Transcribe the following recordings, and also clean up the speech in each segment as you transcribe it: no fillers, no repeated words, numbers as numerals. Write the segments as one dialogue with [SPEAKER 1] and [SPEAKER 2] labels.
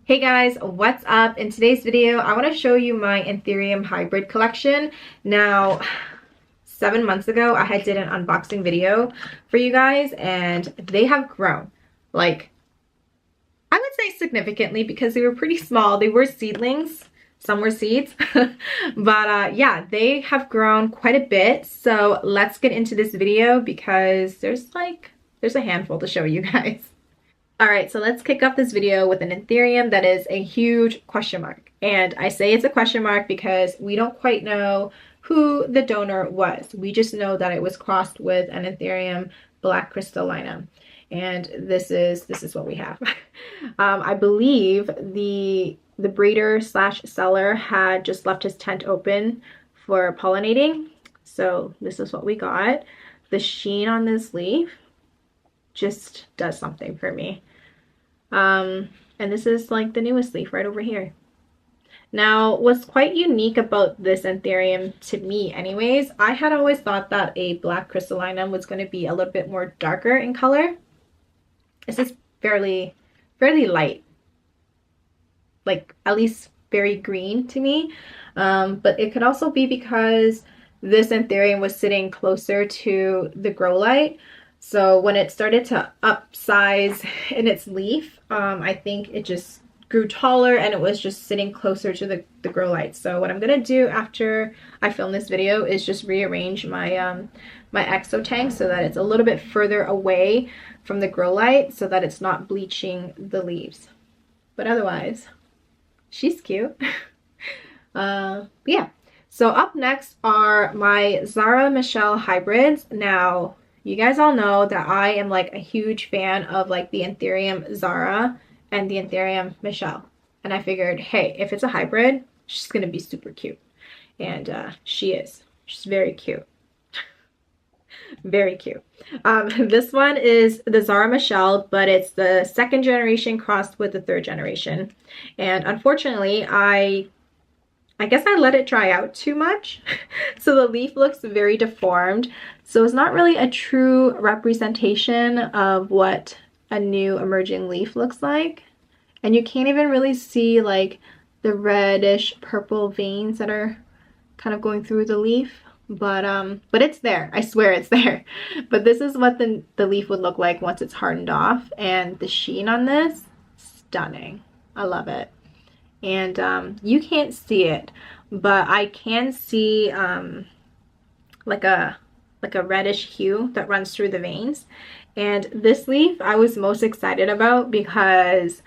[SPEAKER 1] Hey guys, what's up? In today's video, I want to show you my Anthurium hybrid collection. Now, 7 months ago, I had did an unboxing video for you guys, and they have grown. Like, I would say significantly because they were pretty small. They were seedlings. Some were seeds. But yeah, they have grown quite a bit. So let's get into this video because there's a handful to show you guys. Alright, so let's kick off this video with an Anthurium that is a huge question mark. And I say it's a question mark because we don't quite know who the donor was. We just know that it was crossed with an Anthurium black crystallinum. And this is what we have. I believe the breeder slash seller had just left his tent open for pollinating. So this is what we got. The sheen on this leaf just does something for me. And this is like the newest leaf right over here. Now, what's quite unique about this Anthurium to me anyways, I had always thought that a black crystallinum was going to be a little bit more darker in color. This is fairly light, like at least very green to me. But it could also be because this Anthurium was sitting closer to the grow light. So when it started to upsize in its leaf, I think it just grew taller and it was just sitting closer to the grow light. So what I'm gonna do after I film this video is just rearrange my my exo tank so that it's a little bit further away from the grow light so that it's not bleaching the leaves. But otherwise, she's cute. Yeah. So up next are my Zara Michelle hybrids. Now, you guys all know that I am like a huge fan of like the Anthurium Zara and the Anthurium Michelle. And I figured, hey, if it's a hybrid, she's gonna be super cute. And she is. She's very cute. Very cute. This one is the Zara Michelle, but it's the second generation crossed with the third generation. And unfortunately, I guess I let it dry out too much. So the leaf looks very deformed. So it's not really a true representation of what a new emerging leaf looks like. And you can't even really see like the reddish purple veins that are kind of going through the leaf. But it's there. I swear it's there. But this is what the leaf would look like once it's hardened off. And the sheen on this, stunning. I love it. And you can't see it, but I can see like a reddish hue that runs through the veins. And this leaf I was most excited about because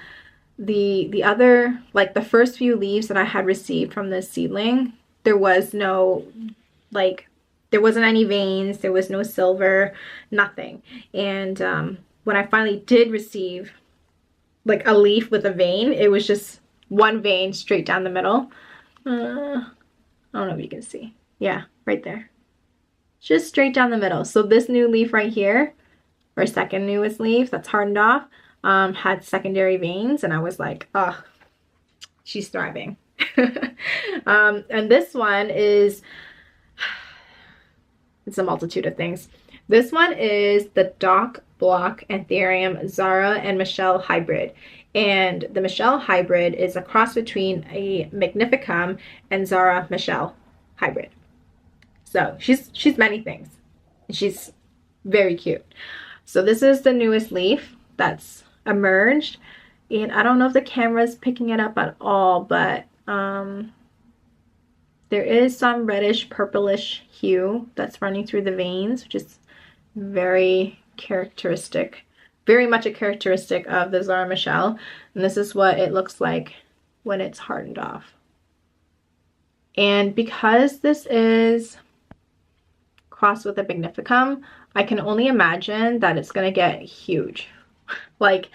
[SPEAKER 1] the other, like the first few leaves that I had received from this seedling, there was no, like, there wasn't any veins, there was no silver, nothing. And when I finally did receive like a leaf with a vein, it was just one vein straight down the middle. I don't know if you can see. Yeah, right there. Just straight down the middle. So this new leaf right here, or second newest leaf that's hardened off, had secondary veins, and I was like, oh, she's thriving. And this one is, it's a multitude of things. This one is the Dock Block Anthurium Zara and Michelle hybrid. And the Michelle hybrid is a cross between a Magnificum and Zara Michelle hybrid. So she's many things. She's very cute. So this is the newest leaf that's emerged. And I don't know if the camera's picking it up at all, but there is some reddish purplish hue that's running through the veins, which is very characteristic. Very much a characteristic of the Zara Michelle. And this is what it looks like when it's hardened off. And because this is crossed with a Magnificum, I can only imagine that it's gonna get huge. Like,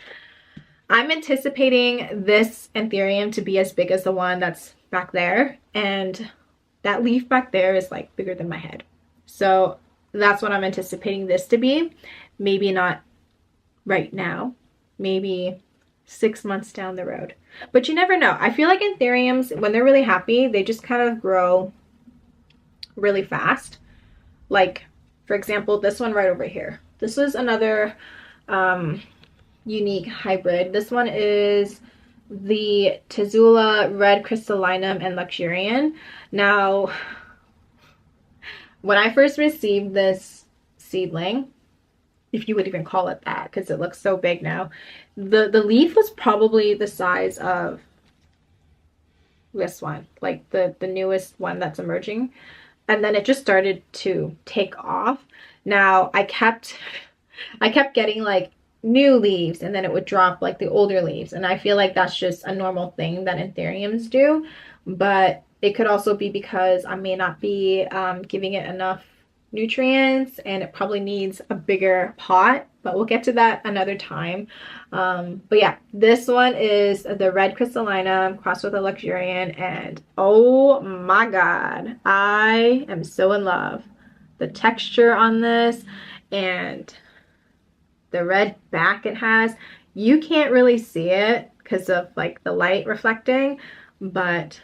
[SPEAKER 1] I'm anticipating this Anthurium to be as big as the one that's back there. And that leaf back there is like bigger than my head. So that's what I'm anticipating this to be. Maybe not right now, maybe 6 months down the road, but you never know. I feel like Anthuriums, when they're really happy, they just kind of grow really fast. Like, for example, this one right over here. This is another unique hybrid. This one is the Tazula Red Crystallinum and Luxurian. Now, when I first received this seedling, if you would even call it that, because it looks so big now, the leaf was probably the size of this one, like the newest one that's emerging, and then it just started to take off. Now I kept getting like new leaves, and then it would drop like the older leaves, and I feel like that's just a normal thing that Anthuriums do, but it could also be because I may not be giving it enough nutrients, and it probably needs a bigger pot, but we'll get to that another time. But yeah, this one is the Red Crystallinum crossed with a Luxurian, and oh my god, I am so in love. The texture on this and the red back it has, you can't really see it because of like the light reflecting, but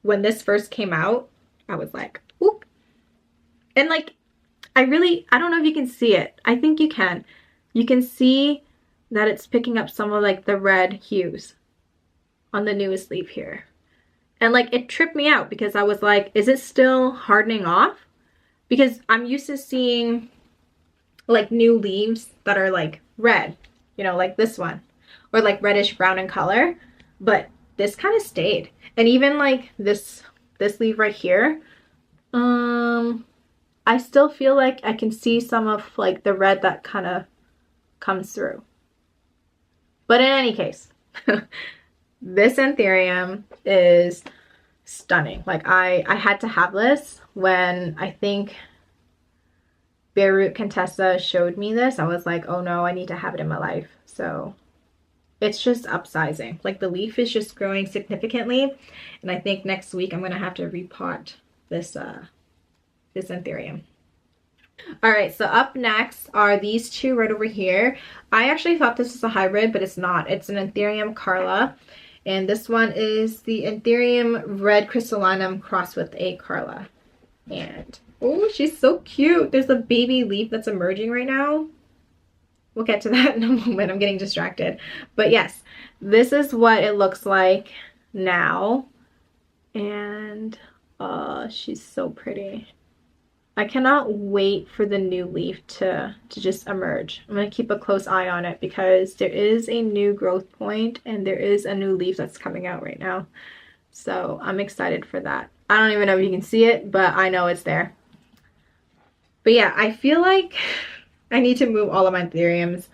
[SPEAKER 1] when this first came out, I was like, oop. And like, I don't know if you can see it. I think you can. You can see that it's picking up some of like the red hues on the newest leaf here. And like, it tripped me out because I was like, is it still hardening off? Because I'm used to seeing like new leaves that are like red, you know, like this one, or like reddish brown in color, but this kind of stayed. And even like this leaf right here, I still feel like I can see some of like the red that kind of comes through. But in any case, this Anthurium is stunning. Like I had to have this when I think Beirut Contessa showed me this. I was like, oh no, I need to have it in my life. So it's just upsizing. Like the leaf is just growing significantly. And I think next week I'm gonna have to repot this this Anthurium. All right, so up next are these two right over here. I actually thought this was a hybrid, but it's not. It's an Anthurium Carla. And this one is the Anthurium Red Crystallinum crossed with a Carla. And oh, she's so cute. There's a baby leaf that's emerging right now. We'll get to that in a moment. I'm getting distracted. But yes, this is what it looks like now. And oh, she's so pretty. I cannot wait for the new leaf to just emerge. I'm going to keep a close eye on it because there is a new growth point and there is a new leaf that's coming out right now. So I'm excited for that. I don't even know if you can see it, but I know it's there. But yeah, I feel like I need to move all of my Anthuriums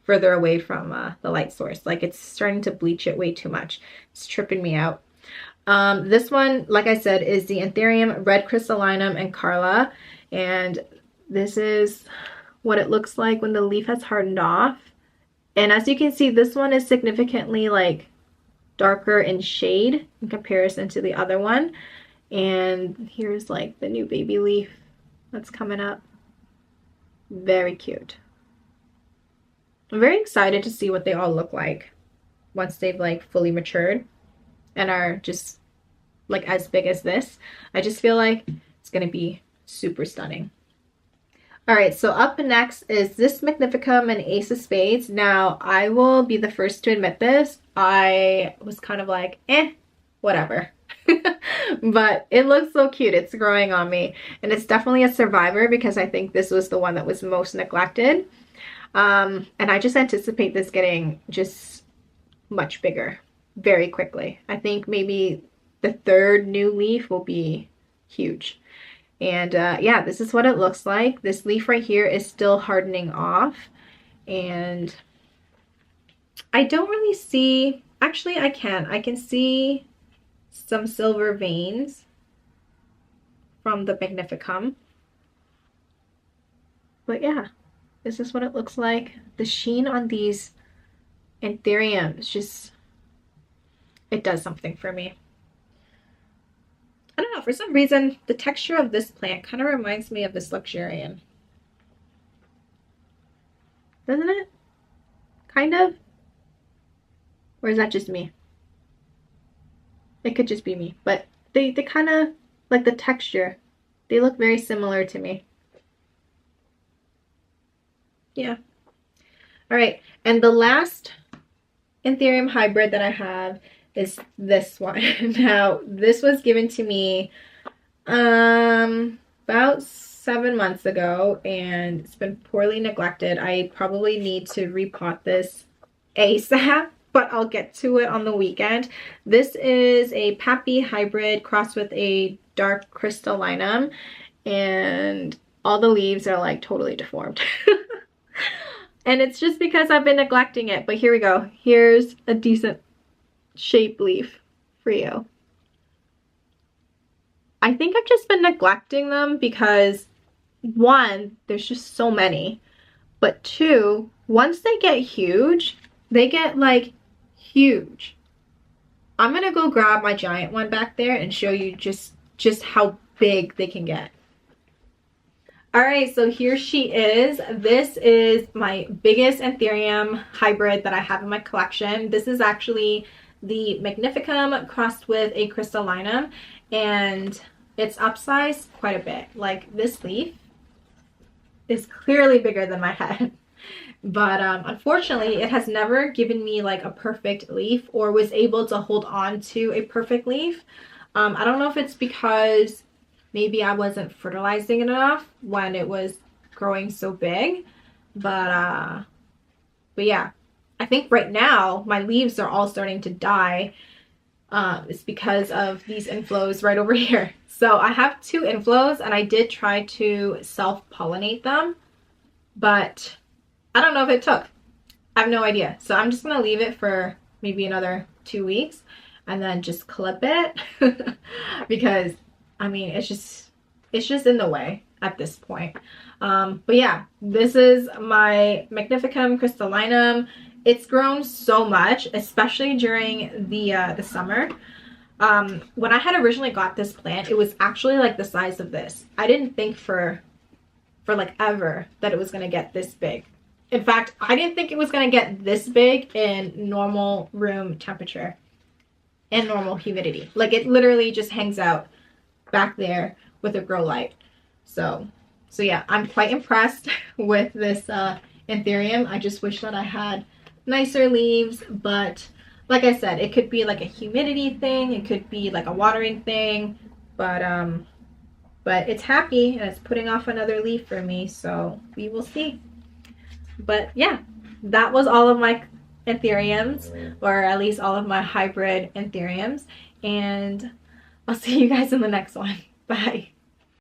[SPEAKER 1] further away from the light source. Like it's starting to bleach it way too much. It's tripping me out. This one, like I said, is the Anthurium Red Crystallinum and Carla. And this is what it looks like when the leaf has hardened off. And as you can see, this one is significantly like darker in shade in comparison to the other one. And here's like the new baby leaf that's coming up. Very cute. I'm very excited to see what they all look like once they've like fully matured and are just like as big as this. I just feel like it's gonna be super stunning. All right, so up next is this Magnificum and Ace of Spades. Now, I will be the first to admit this. I was kind of like, whatever. But it looks so cute. It's growing on me. And it's definitely a survivor because I think this was the one that was most neglected. And I just anticipate this getting just much bigger very quickly. I think maybe the third new leaf will be huge. And yeah, this is what it looks like. This leaf right here is still hardening off. And I don't really see, actually I can see some silver veins from the Magnificum. But yeah, this is what it looks like. The sheen on these Anthuriums just, it does something for me. I don't know, for some reason, the texture of this plant kind of reminds me of this Luxurian. Doesn't it? Kind of? Or is that just me? It could just be me. But they kind of, like the texture, they look very similar to me. Yeah. All right, and the last Anthurium hybrid that I have is this one. Now, this was given to me about 7 months ago, and it's been poorly neglected. I probably need to repot this ASAP, but I'll get to it on the weekend. This is a Pappy hybrid crossed with a dark crystallinum, and all the leaves are like totally deformed. And it's just because I've been neglecting it. But here we go. Here's a decent shape leaf for you. I think I've just been neglecting them because, one, there's just so many. But two, once they get huge, they get like huge. I'm gonna go grab my giant one back there and show you just how big they can get. All right, so here she is. This is my biggest Anthurium hybrid that I have in my collection. This is actually the Magnificum crossed with a crystallinum, and it's upsized quite a bit. Like, this leaf is clearly bigger than my head. But unfortunately, it has never given me like a perfect leaf or was able to hold on to a perfect leaf. I don't know if it's because maybe I wasn't fertilizing it enough when it was growing so big. But yeah, I think right now my leaves are all starting to die. It's because of these inflows right over here. So I have 2 inflows, and I did try to self-pollinate them, but I don't know if it took. I have no idea. So I'm just gonna leave it for maybe another 2 weeks and then just clip it because I mean, it's just in the way at this point. But yeah, this is my Magnificum crystallinum. It's grown so much, especially during the summer. When I had originally got this plant, it was actually like the size of this. I didn't think for like ever that it was gonna get this big. In fact, I didn't think it was gonna get this big in normal room temperature and normal humidity. Like, it literally just hangs out back there with a grow light. So yeah, I'm quite impressed with this Anthurium. I just wish that I had nicer leaves, but like I said, it could be like a humidity thing, it could be like a watering thing, but it's happy and it's putting off another leaf for me, so we will see. But yeah, that was all of my Anthuriums, or at least all of my hybrid Anthuriums, and I'll see you guys in the next one. Bye.